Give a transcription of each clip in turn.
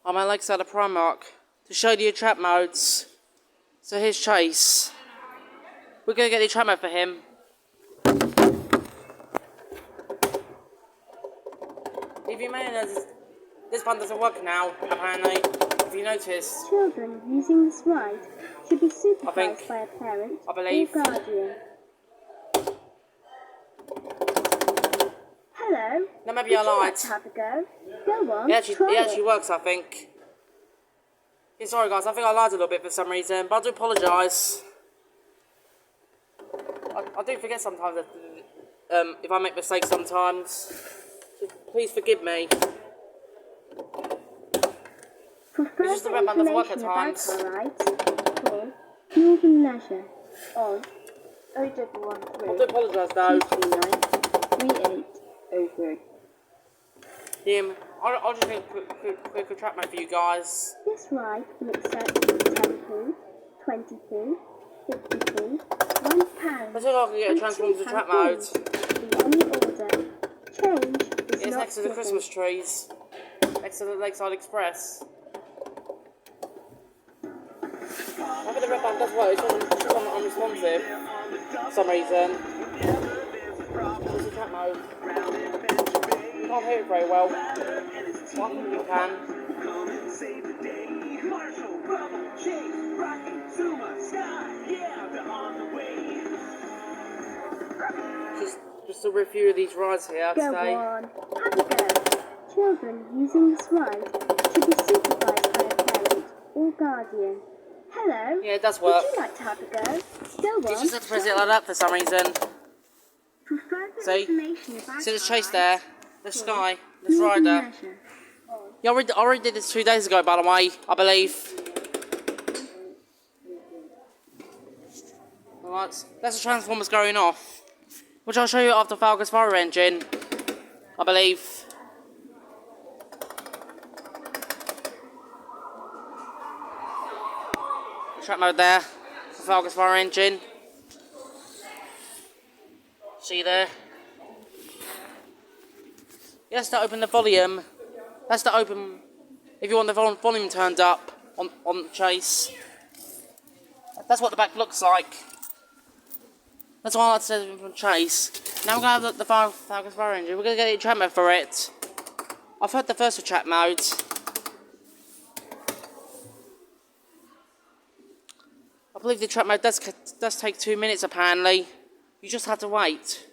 I'm at Lakeside at Primark to show you trap modes. So here's Chase. We're going to get the trap mode for him. If you may notice, this one doesn't work now, apparently. If you notice. Children using this ride should be supervised by a parent or guardian. Hello. No, maybe I lied. Like to have a go? Go on, It actually works, I think. Yeah, sorry guys, I think I lied a little bit for some reason, but I do apologise. I do forget sometimes that, if I make mistakes sometimes. So please forgive me. For It's just the further red band doesn't work at information times. about our rides, call Northern Leisure on 0113 I do apologise though. 239 3803. I'll just make a quick trap mode for you guys. This ride will accept 10p, 20p, 50p, £1. Let's see if I can get a Transformers trap mode. The only order. Change is It's not next to the given. Christmas trees. Next to the Lakeside Express. I think the red band does work, it's just unresponsive for some reason. What's the trap mode? You can't hear it very well. Well, I think you can. Just a review of these rides here Go today. on, have a go. Children using this ride should be supervised by a parent or guardian. Hello. Yeah, it does work. Would you like to have a go? Go on. You just have to press it like that for some reason. For further See? information about See this our Chase there? rides, The call sky. This Northern rider. Leisure on Yeah, I already did this 2 days ago, by the way, I believe. Alright, that's the Transformers going off. Which I'll show you after Falcon's fire engine, I believe. Trap mode there, for Falcon's fire engine. See there? Yes, to open the volume. That's to open, if you want the volume turned up on Chase. That's what the back looks like. That's all I like to say from Chase. Now we're going to have the Falcon's fire engine. We're going to get a trap mode for it. I've heard the first trap mode. I believe the trap mode does take 2 minutes apparently. You just have to wait.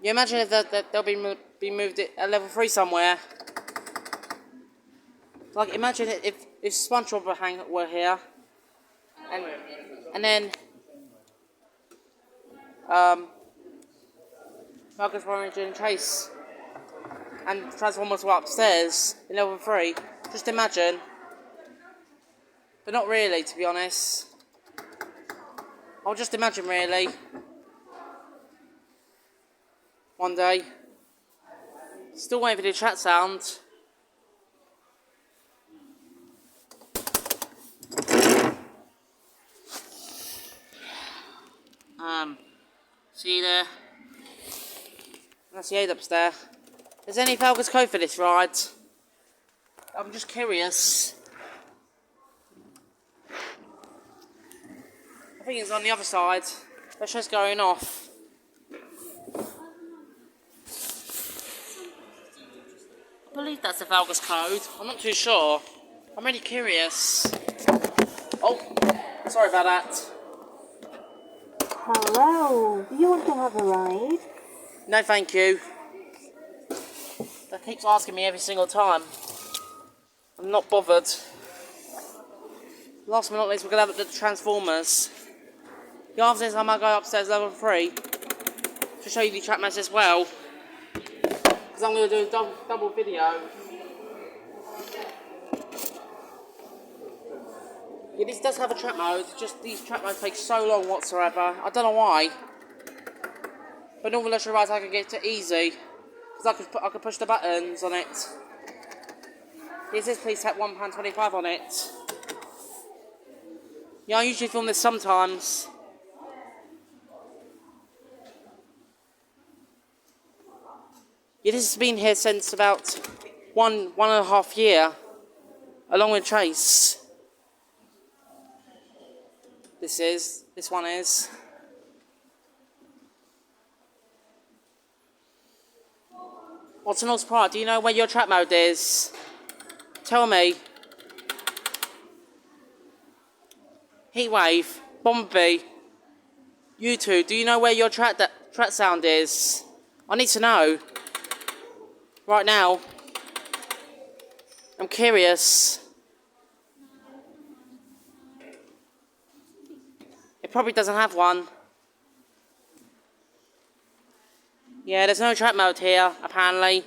You imagine if they'll be moved at level 3 somewhere. Like imagine if SpongeBob were here, and then Falcon's Fire Engine Chase and Transformers were upstairs in level 3. Just imagine, but not really, to be honest. I'll just imagine really. One day. Still waiting for the chat sound. See there? That's the 8 upstairs. Is there any Falcon's code for this ride? I'm just curious. I think it's on the other side. That's just going off. I believe that's the Falcon's code. I'm not too sure. I'm really curious. Oh, sorry about that. Hello, do you want to have a ride? No, thank you. That keeps asking me every single time. I'm not bothered. Last but not least, we're going to have the Transformers. The after this, I might go upstairs level 3 to show you the trap modes as well. Because I'm going to do a double video. Yeah, this does have a trap mode, just these trap modes take so long whatsoever. I don't know why. But normal leisure rides I can get to easy. Because I could push the buttons on it. This is please tap £1.25 on it. Yeah, I usually film this sometimes. Yeah, this has been here since about one and a half year, along with Chase. This one is. Optimal Sprite, do you know where your trap mode is? Tell me. Heatwave, Bombi, you two, do you know where your track sound is? I need to know. Right now. I'm curious. It probably doesn't have one. Yeah, there's no trap mode here, apparently.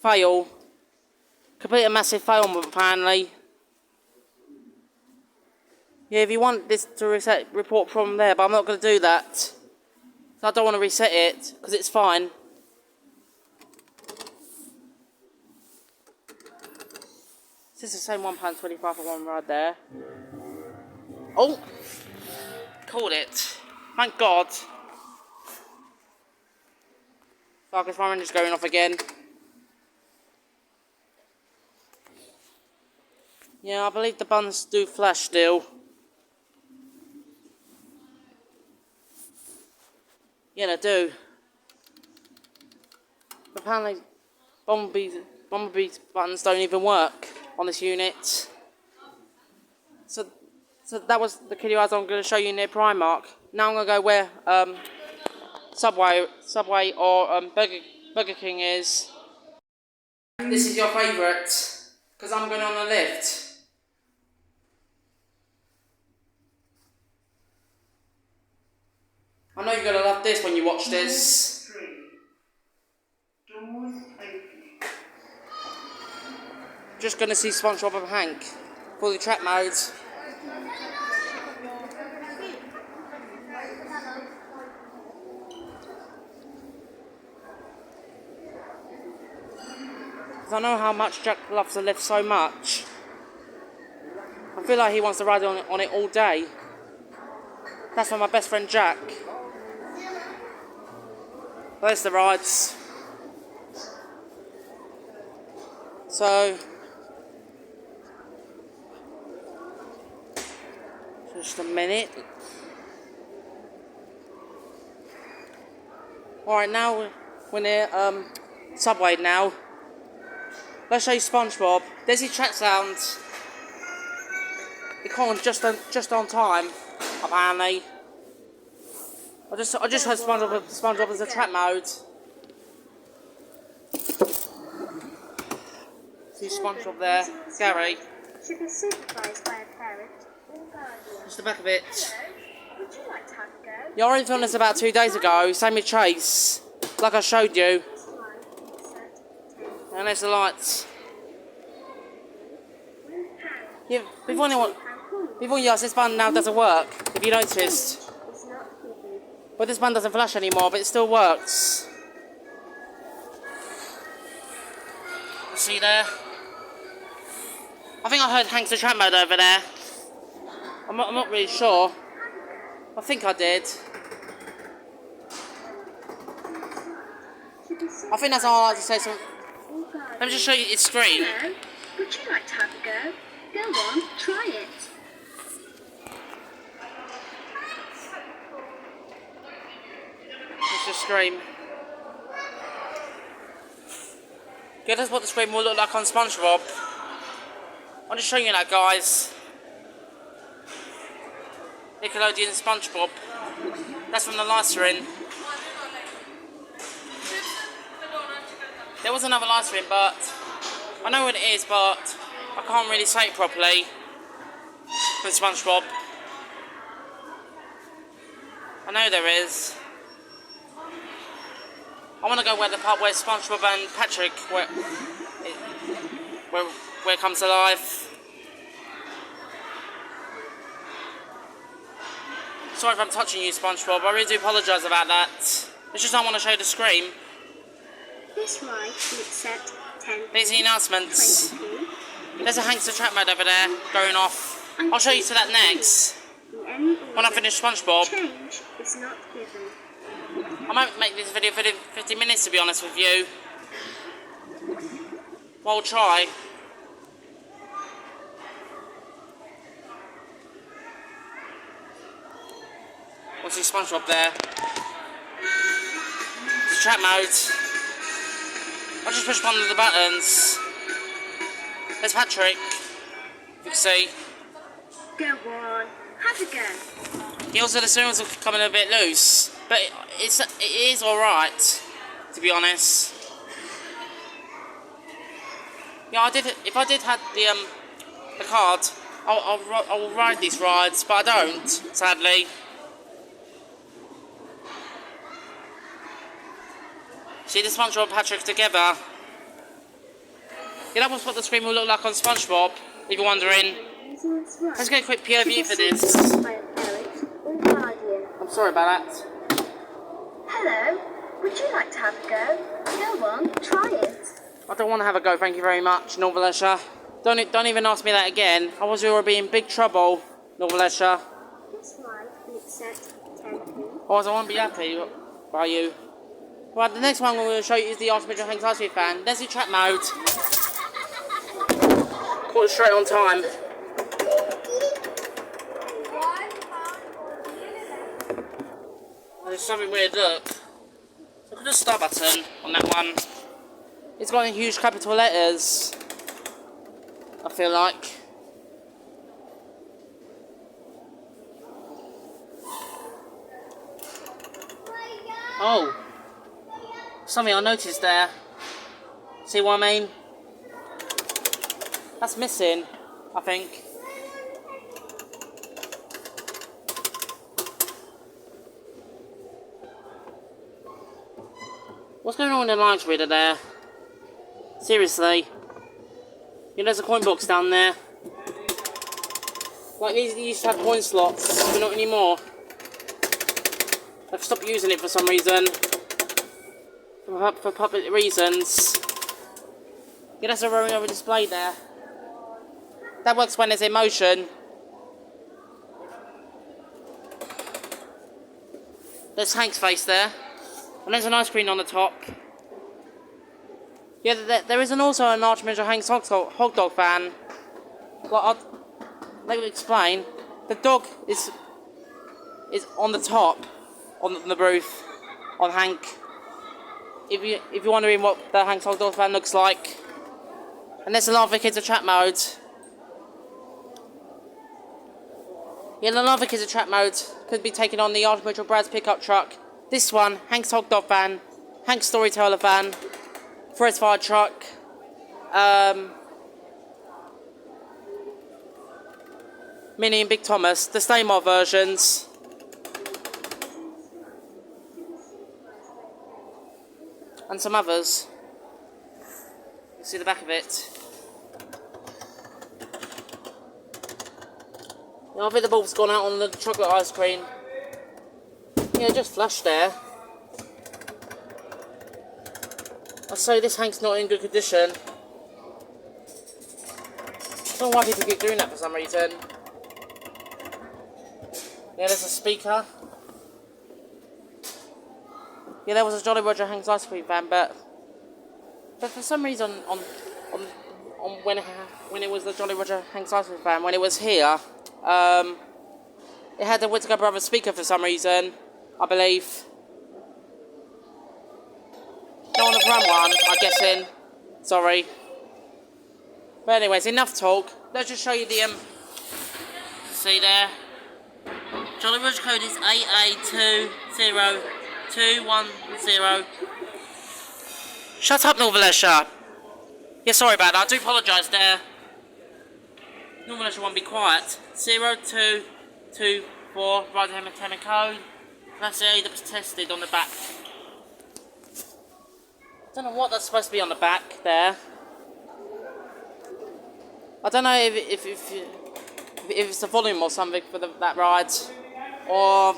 Fail. Complete a massive fail, apparently. Yeah, if you want this to reset, report from there, but I'm not going to do that. So I don't want to reset it, because it's fine. Is this the same £1.25 for one ride there? Oh! Called it. Thank God. So I guess my engine's going off again. Yeah, I believe the buns do flash still. Yeah, they do. But apparently, Bumblebee's buttons don't even work on this unit. So that was the Kiddie rides I'm going to show you near Primark. Now I'm going to go where Subway or Burger King is. This is your favourite, because I'm going on a lift. I know you're going to love this when you watch this. Just going to see SpongeBob and Hank for the trap mode. I know how much Jack loves the lift so much. I feel like he wants to ride on it all day. That's for my best friend Jack. There's the rides. So, just a minute. Alright, now we're near Subway now. Let's show you SpongeBob. There's his track sound. It came on just on time, apparently. I just heard SpongeBob as a trap mode. See SpongeBob there. Gary. Should be supervised by a parent or guardian. Just the back of it. Would you like to have a go? You already filmed this about 2 days ago. Same with Chase. Like I showed you. And there's the lights. Yeah, before you ask, this button now doesn't work, if you noticed. But this button doesn't flash anymore, but it still works. You see there? I think I heard Hank's the trap mode over there. I'm not really sure. I think I did. I think that's all I like to say. So let me just show you its screen. Hello. Would you like to have a go? Go on, try it. Let's just scream. Okay, that's what the screen will look like on SpongeBob. I'll just show you that, guys. Nickelodeon SpongeBob. That's from the live stream. There was another live stream, but I know what it is, but I can't really say it properly for SpongeBob. I know there is. I want to go where the part where SpongeBob and Patrick where it comes alive. Sorry if I'm touching you, SpongeBob. I really do apologise about that. It's just I want to show the screen. This ride will accept 10. These are the announcements. 20. There's a Hank's the trap mode over there going off. I'll show you to that next. When I finish SpongeBob. Change is not given. I might make this video for 50 minutes, to be honest with you. Well, I'll try. What's the SpongeBob there? It's trap mode. I just pushed one of the buttons. There's Patrick. You can see. Go on, have a go. He also, the steering wheel's coming a bit loose, but it is alright, to be honest. Yeah, if I did have the card, I will ride these rides, but I don't, sadly. See the SpongeBob and Patrick together. Yeah, that was what the screen will look like on SpongeBob, if you're wondering. Let's get a quick POV for this. I'm sorry about that. Hello, would you like to have a go? Go on, try it. I don't want to have a go, thank you very much, Norvalesha. Don't even ask me that again. I was already in big trouble, Norvalesha. This one will accept 10p. I won't be happy by you. Right, the next one we're going to show you is the Artificial Hanks Ice Cream fan. There's the trap mode. Caught it straight on time. There's something weird, look. Look at the start button on that one. It's got in huge capital letters, I feel like. Oh. Something I noticed there. See what I mean? That's missing, I think. What's going on in the lines reader there? Seriously. You know, there's a coin box down there. Like these used to have coin slots, but not anymore. I've stopped using it for some reason. For public reasons. Yeah, that's a rolling over display there. That works when it's in motion. There's Hank's face there. And there's an ice cream on the top. Yeah, there is also an Archimage Hank's hot dog fan. Well, let me explain. The dog is on the top, on the roof, on Hank. If you're wondering what the Hank's hot dog fan looks like. And there's a Lava Kids of Trap mode. Yeah, the Lava Kids of Trap mode could be taken on the Archimage or Brad's pickup truck. This one, Hank's hot dog fan, Hank's storyteller fan, Fred's fire truck, Minnie and Big Thomas, the Staymore versions. And some others. You see the back of it. I think the bulb's gone out on the chocolate ice cream. Yeah, just flashed there. I say this Hank's not in good condition. I don't know why people keep doing that for some reason. Yeah, there's a speaker. Yeah, there was a Jolly Roger Hank's ice cream van, but for some reason on when it was the Jolly Roger Hank's ice cream van, when it was here, it had the Whittaker Brothers speaker for some reason, I believe. Not on the front one, I'm guessing. Sorry. But anyways, enough talk. Let's just show you the see there. Jolly Roger code is AA20210. Shut up, Norvalesha. Yeah, sorry about that. I do apologise there. Norvalesha won't be quiet. 0224 Rider Hammer code. That's the A that was tested on the back. I don't know what that's supposed to be on the back there. I don't know if it's the volume or something for that ride, or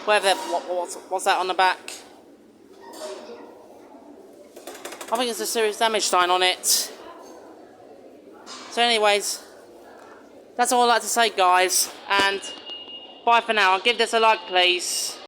whether what's that on the back. I think it's a serious damage sign on it. So anyways, that's all I'd like to say, guys, and bye for now. Give this a like, please.